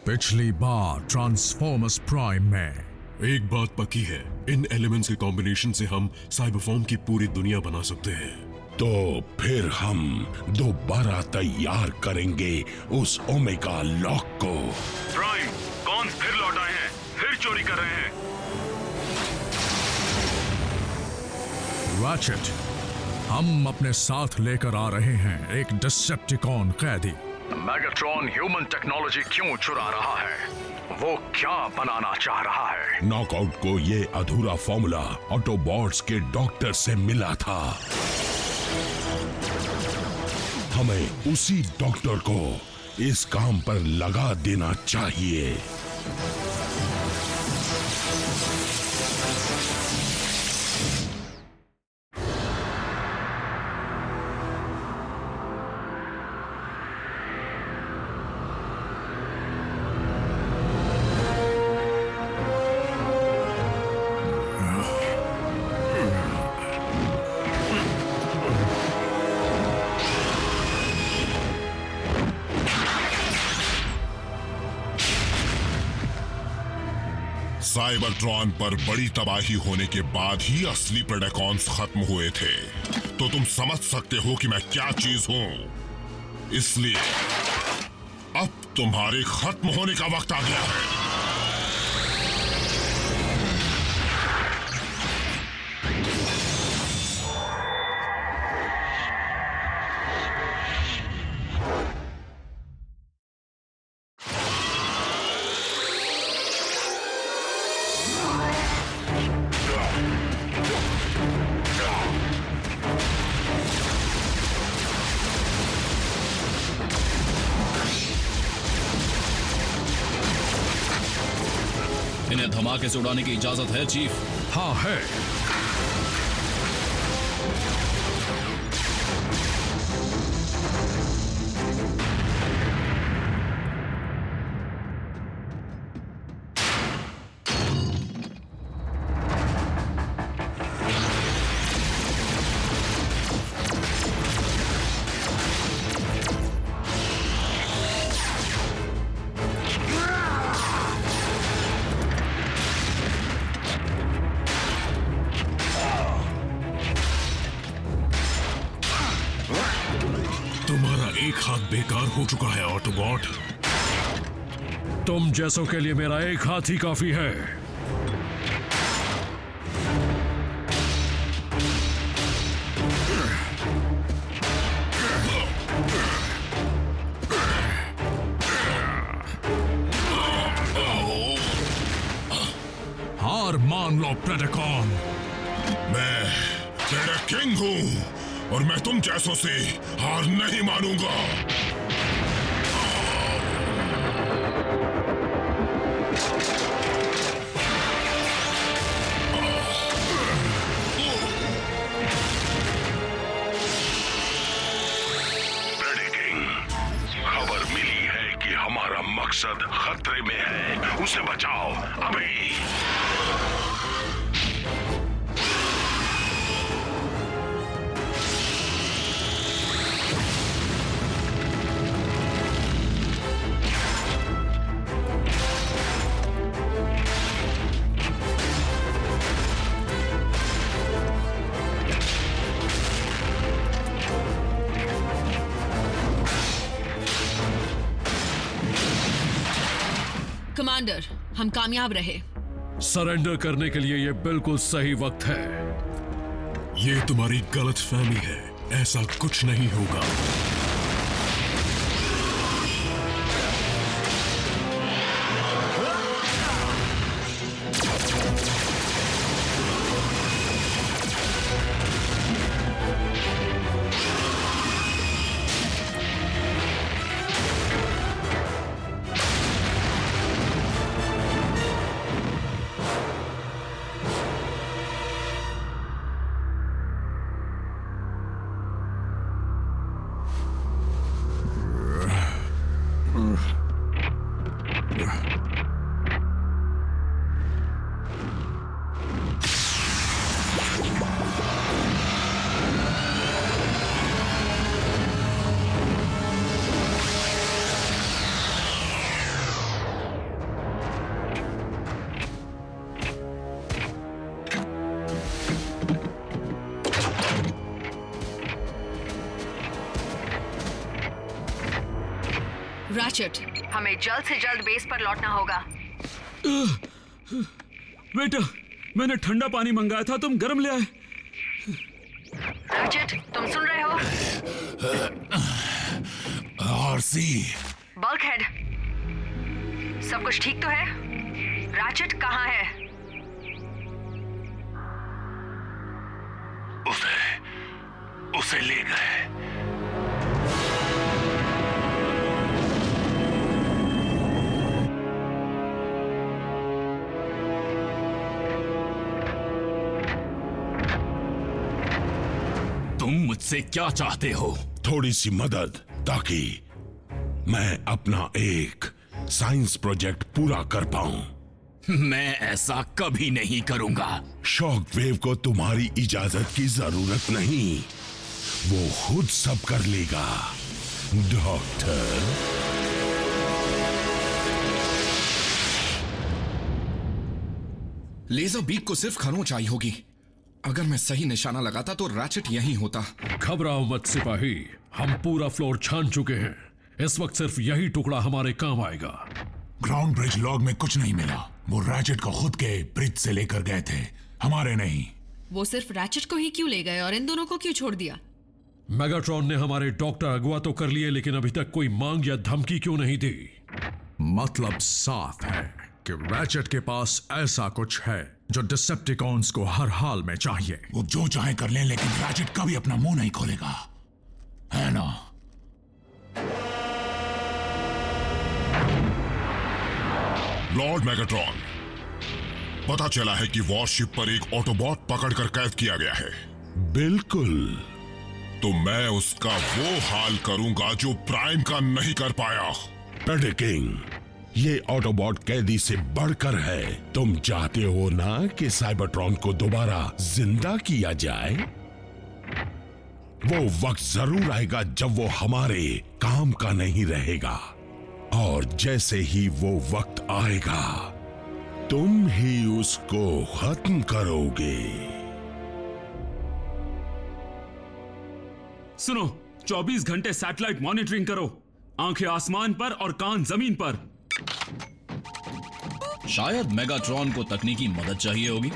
पिछली बार transformers prime में एक बात पक्की है, इन एलिमेंट्स के कॉम्बिनेशन से हम साइबरफॉर्म की पूरी दुनिया बना सकते हैं। तो फिर हम दोबारा तैयार करेंगे उस ओमेगा लॉक को। प्राइम, कौन फिर लौट आए हैं, फिर चोरी कर रहे हैं। रैचेट, हम अपने साथ लेकर आ रहे हैं एक डिसेप्टिकॉन कैदी। मैगाट्रॉन ह्यूमन टेक्नोलॉजी क्यों चुरा रहा है? वो क्या बनाना चाह रहा है? नॉकआउट को ये अधूरा फॉर्मूला ऑटोबॉट्स के डॉक्टर से मिला था। हमें उसी डॉक्टर को इस काम पर लगा देना चाहिए। साइबरट्रॉन पर बड़ी तबाही होने के बाद ही असली प्रेडेकॉन्स खत्म हुए थे, तो तुम समझ सकते हो कि मैं क्या चीज हूं। इसलिए अब तुम्हारे खत्म होने का वक्त आ गया है। इन्हें धमाके से उड़ाने की इजाजत है चीफ? हाँ है। तुम्हारा एक हाथ बेकार हो चुका है ऑटोबॉट। तुम जैसों के लिए मेरा एक हाथ ही काफी है। हार मान लो प्रेडेकॉन। मैं किंग हूं और मैं तुम जैसों से हार नहीं मानूंगा। खबर मिली है कि हमारा मकसद खतरे में है, उसे बचाओ अभी। कमांडर, हम कामयाब रहे। सरेंडर करने के लिए यह बिल्कुल सही वक्त है। ये तुम्हारी गलतफहमी है, ऐसा कुछ नहीं होगा। रैचेट, हमें जल्द से जल्द बेस पर लौटना होगा। बेटा, मैंने ठंडा पानी मंगाया था, तुम गर्म ले आए। रैचेट, तुम सुन रहे हो? आरसी, बल्कहेड, सब कुछ ठीक तो है? रैचेट कहाँ है? उसे ले गए। तुम मुझसे क्या चाहते हो? थोड़ी सी मदद, ताकि मैं अपना एक साइंस प्रोजेक्ट पूरा कर पाऊं। मैं ऐसा कभी नहीं करूंगा। शॉक वेव को तुम्हारी इजाजत की जरूरत नहीं, वो खुद सब कर लेगा, डॉक्टर। लेजर बीक को सिर्फ खरोंच आई होगी। अगर मैं सही निशाना लगाता तो रैचेट यहीं होता। घबराओ मत सिपाही, हम पूरा फ्लोर छान चुके हैं। इस वक्त सिर्फ यही टुकड़ा हमारे काम आएगा। ग्राउंड ब्रिज लॉग में कुछ नहीं मिला। वो रैचेट को खुद के ब्रिज से लेकर गए थे, हमारे नहीं। वो सिर्फ रैचेट को ही क्यों ले गए और इन दोनों को क्यों छोड़ दिया? मेगाट्रॉन ने हमारे डॉक्टर अगवा तो कर लिए, लेकिन अभी तक कोई मांग या धमकी क्यों नहीं दी? मतलब साफ है कि रैचेट के पास ऐसा कुछ है जो डिसेप्टिकॉन्स को हर हाल में चाहिए। वो जो चाहे कर लें, लेकिन रैचेट कभी अपना मुंह नहीं खोलेगा, है ना? लॉर्ड मेगाट्रॉन, पता चला है कि वॉरशिप पर एक ऑटोबॉट पकड़कर कैद किया गया है। बिल्कुल। तो मैं उसका वो हाल करूंगा जो प्राइम का नहीं कर पाया। प्रेडिकिंग, ये ऑटोबॉट कैदी से बढ़कर है। तुम चाहते हो ना कि साइबरट्रॉन को दोबारा जिंदा किया जाए? वो वक्त जरूर आएगा जब वो हमारे काम का नहीं रहेगा, और जैसे ही वो वक्त आएगा तुम ही उसको खत्म करोगे। सुनो, 24 घंटे सैटेलाइट मॉनिटरिंग करो, आंखें आसमान पर और कान जमीन पर। शायद मेगाट्रॉन को तकनीकी मदद चाहिए होगी।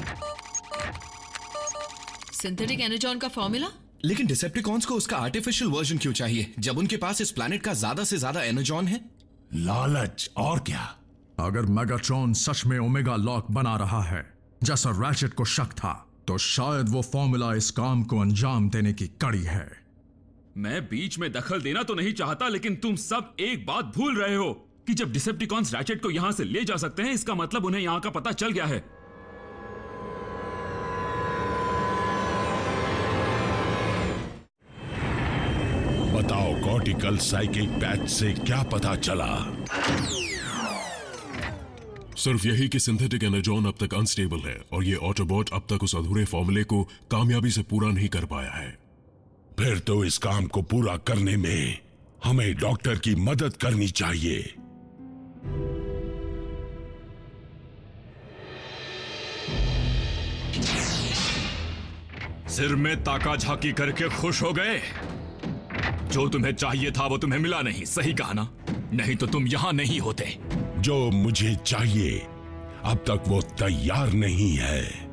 सिंथेटिक एनर्जॉन का फॉर्मूला? लेकिन डिसेप्टिकॉन्स को उसका आर्टिफिशियल वर्जन क्यों चाहिए, जब उनके पास इस प्लैनेट का ज्यादा से ज्यादा एनर्जॉन है? लालच, और क्या? अगर मेगाट्रॉन सच में ओमेगा लॉक बना रहा है जैसा रैचेट को शक था, तो शायद वो फॉर्मूला इस काम को अंजाम देने की कड़ी है। मैं बीच में दखल देना तो नहीं चाहता, लेकिन तुम सब एक बात भूल रहे हो कि जब डिसेप्टिकॉन्स रैचेट को यहां से ले जा सकते हैं, इसका मतलब उन्हें यहां का पता चल गया है। बताओ, कॉर्टिकल साइकिक पैच से क्या पता चला? सिर्फ यही कि सिंथेटिक एनर्जॉन अब तक अनस्टेबल है और ये ऑटोबॉट अब तक उस अधूरे फॉर्मूले को कामयाबी से पूरा नहीं कर पाया है। फिर तो इस काम को पूरा करने में हमें डॉक्टर की मदद करनी चाहिए। सिर में ताका झाकी करके खुश हो गए? जो तुम्हें चाहिए था वो तुम्हें मिला नहीं, सही कहा ना? नहीं तो तुम यहां नहीं होते। जो मुझे चाहिए अब तक वो तैयार नहीं है।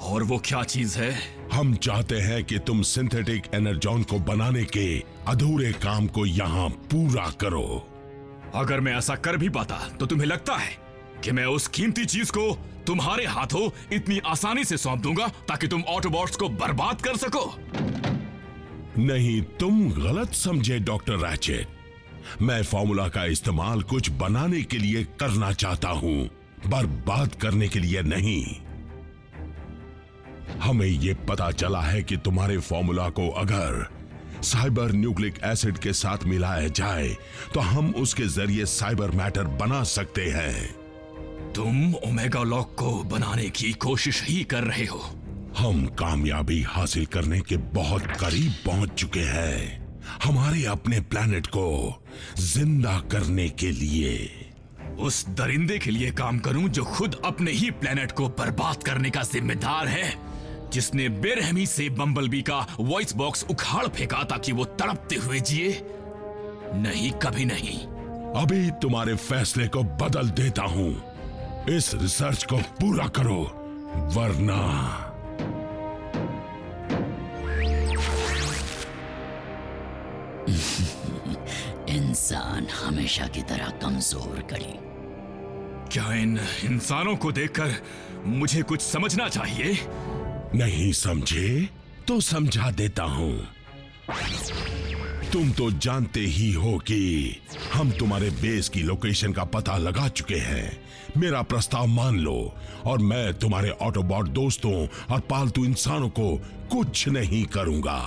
और वो क्या चीज है? हम चाहते हैं कि तुम सिंथेटिक एनर्जॉन को बनाने के अधूरे काम को यहाँ पूरा करो। अगर मैं ऐसा कर भी पाता तो तुम्हें लगता है कि मैं उस कीमती चीज को तुम्हारे हाथों इतनी आसानी से सौंप दूंगा ताकि तुम ऑटोबॉट्स को बर्बाद कर सको? नहीं, तुम गलत समझे डॉक्टर रैचेट। मैं फॉर्मूला का इस्तेमाल कुछ बनाने के लिए करना चाहता हूं, बर्बाद करने के लिए नहीं। हमें यह पता चला है कि तुम्हारे फॉर्मूला को अगर साइबर न्यूक्लिक एसिड के साथ मिलाया जाए तो हम उसके जरिए साइबर मैटर बना सकते हैं। तुम ओमेगा लॉक को बनाने की कोशिश ही कर रहे हो। हम कामयाबी हासिल करने के बहुत करीब पहुंच चुके हैं, हमारे अपने प्लैनेट को जिंदा करने के लिए। उस दरिंदे के लिए काम करूं जो खुद अपने ही प्लैनेट को बर्बाद करने का जिम्मेदार है, जिसने बेरहमी से बम्बलबी का वॉइस बॉक्स उखाड़ फेंका ताकि वो तड़पते हुए जिए? नहीं, कभी नहीं। अभी तुम्हारे फैसले को बदल देता हूं। इस रिसर्च को पूरा करो, वरना इंसान हमेशा की तरह कमजोर कड़ी। क्या इन इंसानों को देखकर मुझे कुछ समझना चाहिए? नहीं समझे तो समझा देता हूं। तुम तो जानते ही हो कि हम तुम्हारे बेस की लोकेशन का पता लगा चुके हैं। मेरा प्रस्ताव मान लो और मैं तुम्हारे ऑटोबॉट दोस्तों और पालतू इंसानों को कुछ नहीं करूंगा।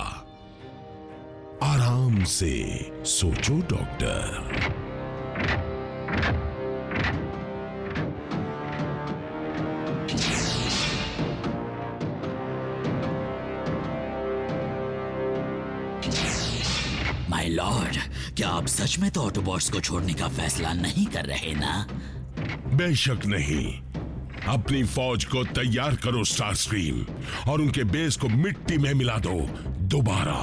आराम से सोचो डॉक्टर। माय लॉर्ड, क्या आप सच में तो ऑटोबॉट्स को छोड़ने का फैसला नहीं कर रहे ना? बेशक नहीं। अपनी फौज को तैयार करो स्टारस्क्रीम, और उनके बेस को मिट्टी में मिला दो दोबारा।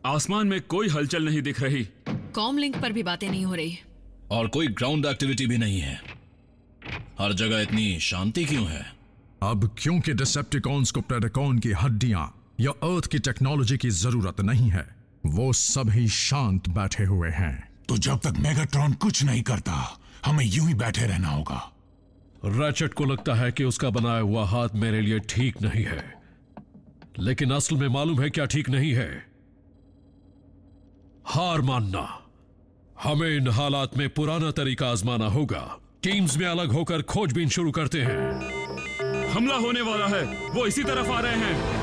आसमान में कोई हलचल नहीं दिख रही। कॉम लिंक पर भी बातें नहीं हो रही और कोई ग्राउंड एक्टिविटी भी नहीं है। हर जगह इतनी शांति क्यों है? अब क्योंकि डिसेप्टिकॉन्स को प्रेडेकॉन की हड्डियां या अर्थ की टेक्नोलॉजी की जरूरत नहीं है, वो सभी शांत बैठे हुए हैं। तो जब तक मेगाट्रॉन कुछ नहीं करता, हमें यूं ही बैठे रहना होगा। रैचेट को लगता है कि उसका बनाया हुआ हाथ मेरे लिए ठीक नहीं है, लेकिन असल में मालूम है क्या ठीक नहीं है? हार मानना। हमें इन हालात में पुराना तरीका आजमाना होगा। टीम्स में अलग होकर खोजबीन शुरू करते हैं। हमला होने वाला है, वो इसी तरफ आ रहे हैं।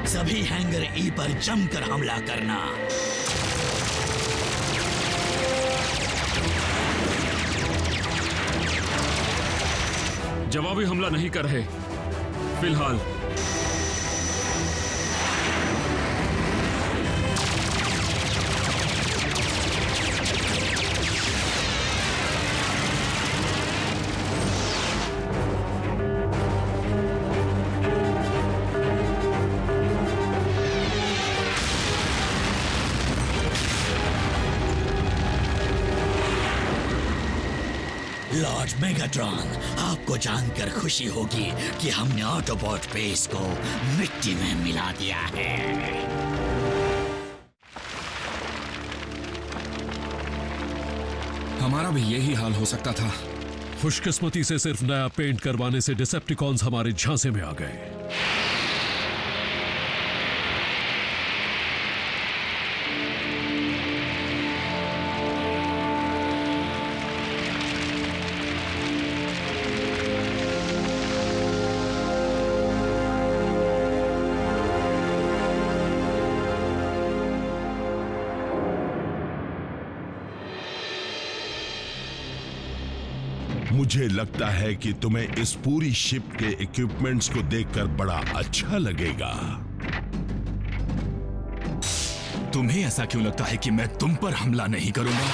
सभी हैंगर ई पर जमकर हमला करना। जवाबी हमला नहीं कर रहे फिलहाल। लॉर्ड मेगाट्रॉन, आपको जानकर खुशी होगी कि हमने ऑटोबॉट बेस को मिट्टी में मिला दिया है। हमारा भी यही हाल हो सकता था। खुशकिस्मती से सिर्फ नया पेंट करवाने से डिसेप्टिकॉन्स हमारे झांसे में आ गए। मुझे लगता है कि तुम्हें इस पूरी शिप के इक्विपमेंट्स को देखकर बड़ा अच्छा लगेगा। तुम्हें ऐसा क्यों लगता है कि मैं तुम पर हमला नहीं करूंगा?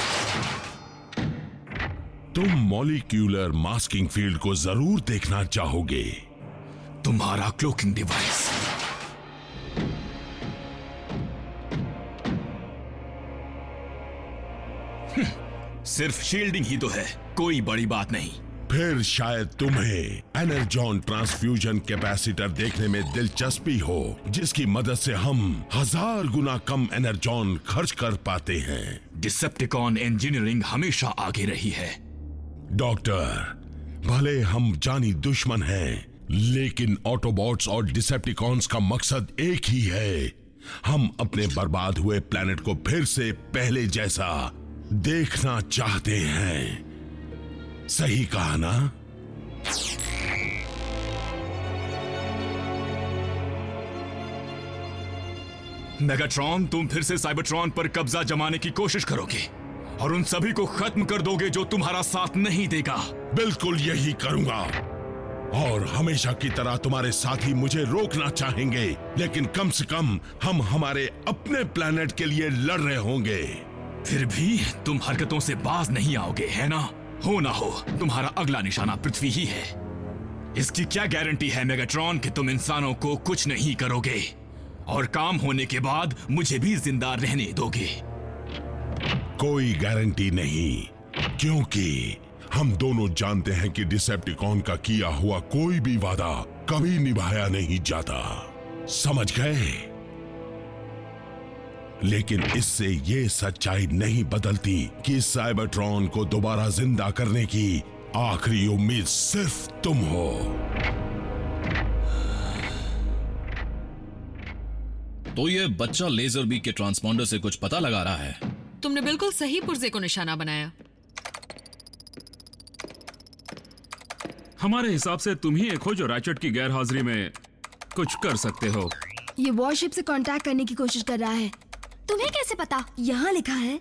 तुम मॉलिक्यूलर मास्किंग फील्ड को जरूर देखना चाहोगे। तुम्हारा क्लोकिंग डिवाइस। सिर्फ शील्डिंग ही तो है, कोई बड़ी बात नहीं। फिर शायद तुम्हें एनर्जॉन ट्रांसफ्यूजन कैपेसिटर देखने में दिलचस्पी हो, जिसकी मदद से हम 1000 गुना कम एनर्जॉन खर्च कर पाते हैं। डिसेप्टिकॉन इंजीनियरिंग हमेशा आगे रही है। डॉक्टर, भले हम जानी दुश्मन हैं, लेकिन ऑटोबॉट्स और डिसेप्टिकॉन्स का मकसद एक ही है। हम अपने बर्बाद हुए प्लेनेट को फिर से पहले जैसा देखना चाहते हैं। सही कहा ना? मेगाट्रॉन, तुम फिर से साइबरट्रॉन पर कब्जा जमाने की कोशिश करोगे और उन सभी को खत्म कर दोगे जो तुम्हारा साथ नहीं देगा। बिल्कुल यही करूंगा, और हमेशा की तरह तुम्हारे साथी मुझे रोकना चाहेंगे, लेकिन कम से कम हम हमारे अपने प्लेनेट के लिए लड़ रहे होंगे। फिर भी तुम हरकतों से बाज नहीं आओगे, है ना? हो ना हो, तुम्हारा अगला निशाना पृथ्वी ही है। इसकी क्या गारंटी है मेगाट्रॉन कि तुम इंसानों को कुछ नहीं करोगे और काम होने के बाद मुझे भी जिंदा रहने दोगे? कोई गारंटी नहीं, क्योंकि हम दोनों जानते हैं कि डिसेप्टिकॉन का किया हुआ कोई भी वादा कभी निभाया नहीं जाता, समझ गए? लेकिन इससे ये सच्चाई नहीं बदलती कि साइबरट्रॉन को दोबारा जिंदा करने की आखिरी उम्मीद सिर्फ तुम हो। तो ये बच्चा लेजर बीक के ट्रांसपॉन्डर से कुछ पता लगा रहा है। तुमने बिल्कुल सही पुर्जे को निशाना बनाया। हमारे हिसाब से तुम ही एक हो जो रैचेट की गैर हाजिरी में कुछ कर सकते हो। ये वॉरशिप से कांटेक्ट करने की कोशिश कर रहा है। तुम्हें कैसे पता? यहाँ लिखा है।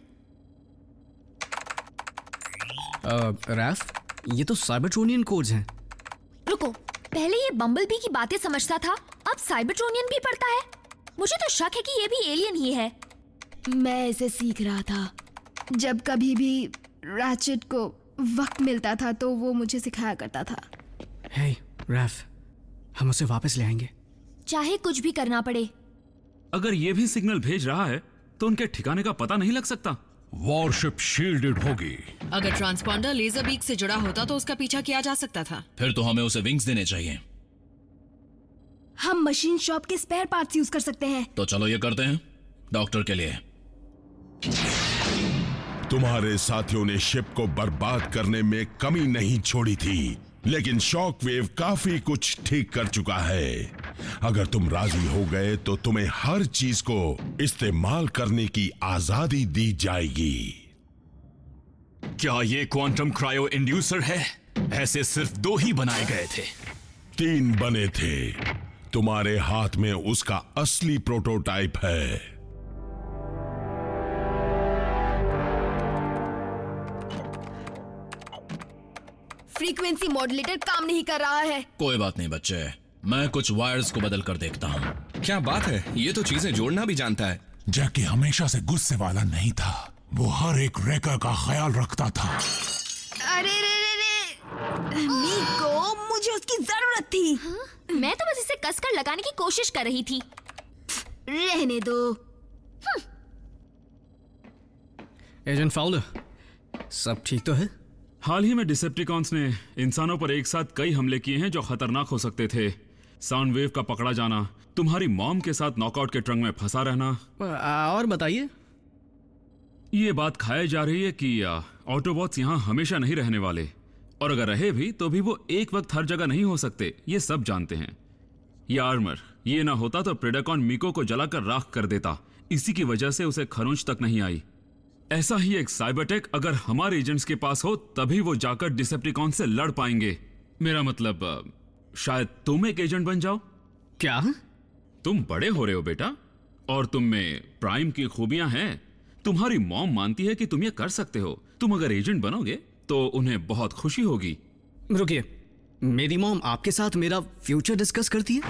रैफ, ये तो साइबरट्रोनियन कोड्स हैं। रुको, पहले ये बम्बलबी की बातें समझता था, अब साइबरट्रोनियन भी पढ़ता है। मुझे तो शक है कि ये भी एलियन ही है। मैं इसे सीख रहा था। जब कभी भी रैचेट को वक्त मिलता था तो वो मुझे सिखाया करता था। हे रैफ, हम उसे वापस ले आएंगे, चाहे कुछ भी करना पड़े। अगर ये भी सिग्नल भेज रहा है तो उनके ठिकाने का पता नहीं लग सकता। वॉरशिप शील्डेड होगी। अगर ट्रांसपॉन्डर लेजर बीक से जुड़ा होता तो उसका पीछा किया जा सकता था। फिर तो हमें उसे विंग्स देने चाहिए। हम मशीन शॉप के स्पेयर पार्ट्स यूज कर सकते हैं। तो चलो ये करते हैं, डॉक्टर के लिए। तुम्हारे साथियों ने शिप को बर्बाद करने में कमी नहीं छोड़ी थी, लेकिन शॉकवेव काफी कुछ ठीक कर चुका है। अगर तुम राजी हो गए तो तुम्हें हर चीज को इस्तेमाल करने की आजादी दी जाएगी। क्या ये क्वांटम क्रायो इंड्यूसर है? ऐसे सिर्फ 2 ही बनाए गए थे। 3 बने थे। तुम्हारे हाथ में उसका असली प्रोटोटाइप है। फ्रीक्वेंसी मॉड्यूलेटर काम नहीं कर रहा है। कोई बात नहीं बच्चे, मैं कुछ वायर्स को बदल कर देखता हूँ। क्या बात है, ये तो चीजें जोड़ना भी जानता है। जैकी हमेशा से गुस्से वाला नहीं था, वो हर एक रेकर का ख्याल रखता था। अरे रे रे रे, मीको, मुझे उसकी जरूरत थी। मैं तो बस इसे कसकर लगाने की कोशिश कर रही थी। रहने दो। एजेंट फाउलर, सब ठीक तो है? हाल ही में डिसेप्टिकॉन्स ने इंसानों पर एक साथ कई हमले किए हैं जो खतरनाक हो सकते थे। साउंड वेव का पकड़ा जाना, तुम्हारी मॉम के साथ नॉकआउट के ट्रंक में फंसा रहना। और बताइए। ये बात खाई जा रही है कि ऑटोबॉट्स यहाँ हमेशा नहीं रहने वाले, और अगर रहे भी तो भी वो एक वक्त हर जगह नहीं हो सकते, ये सब जानते हैं। ये आर्मर ये ना होता तो प्रेडेकॉन मीको को जलाकर राख कर देता। इसी की वजह से उसे खरोंच तक नहीं आई। ऐसा ही एक साइबरटेक अगर हमारे एजेंट्स के पास हो तभी वो जाकर डिसेप्टिकॉन से लड़ पाएंगे। मेरा मतलब शायद तुम एक एजेंट बन जाओ। क्या? तुम बड़े हो रहे हो बेटा, और तुम में प्राइम की खूबियां हैं। तुम्हारी मॉम मानती है कि तुम ये कर सकते हो। तुम अगर एजेंट बनोगे तो उन्हें बहुत खुशी होगी। रुकिए, मेरी मॉम आपके साथ मेरा फ्यूचर डिस्कस करती है?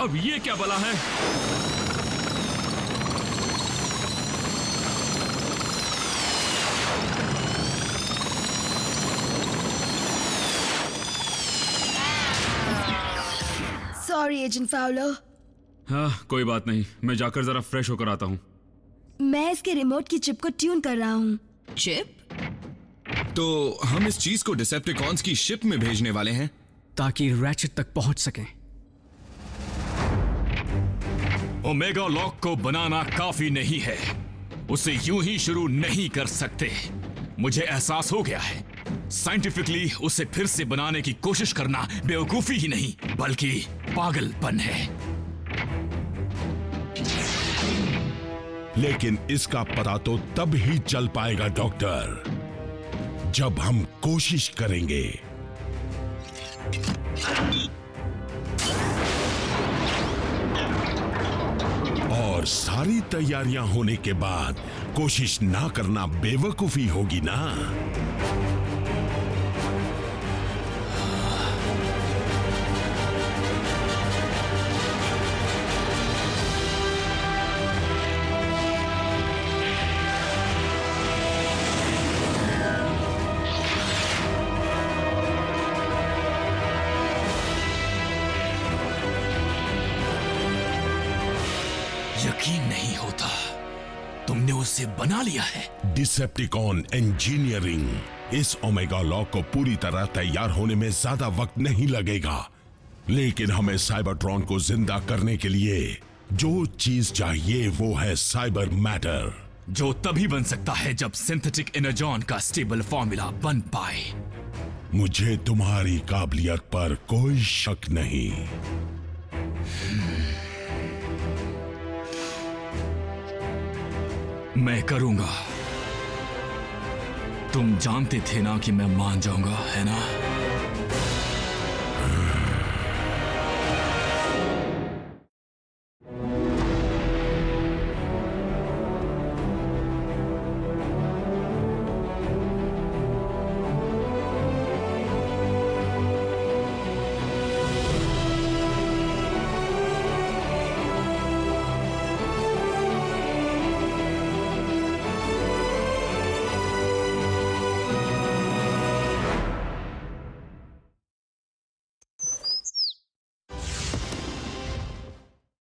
अब ये क्या बला है? Sorry agent Fowler. हाँ, कोई बात नहीं, मैं जाकर जरा फ्रेश होकर आता हूँ। मैं इसके रिमोट की चिप को ट्यून कर रहा हूँ। चिप? तो हम इस चीज को डिसेप्टिकॉन्स की शिप में भेजने वाले हैं ताकि रैचेट तक पहुंच सकें। ओमेगा लॉक को बनाना काफी नहीं है, उसे यूं ही शुरू नहीं कर सकते। मुझे एहसास हो गया है, साइंटिफिकली उसे फिर से बनाने की कोशिश करना बेवकूफी ही नहीं बल्कि पागलपन है। लेकिन इसका पता तो तब ही चल पाएगा डॉक्टर, जब हम कोशिश करेंगे। और सारी तैयारियां होने के बाद कोशिश ना करना बेवकूफी होगी ना। यकीन नहीं होता तुमने उसे बना लिया है। Decepticon engineering. इस ओमेगा लॉ को पूरी तरह तैयार होने में ज्यादा वक्त नहीं लगेगा, लेकिन हमें साइबरट्रॉन को जिंदा करने के लिए जो चीज चाहिए वो है साइबर मैटर, जो तभी बन सकता है जब सिंथेटिक एनर्जॉन का स्टेबल फॉर्मूला बन पाए। मुझे तुम्हारी काबिलियत पर कोई शक नहीं। मैं करूंगा। तुम जानते थे ना कि मैं मान जाऊंगा, है ना?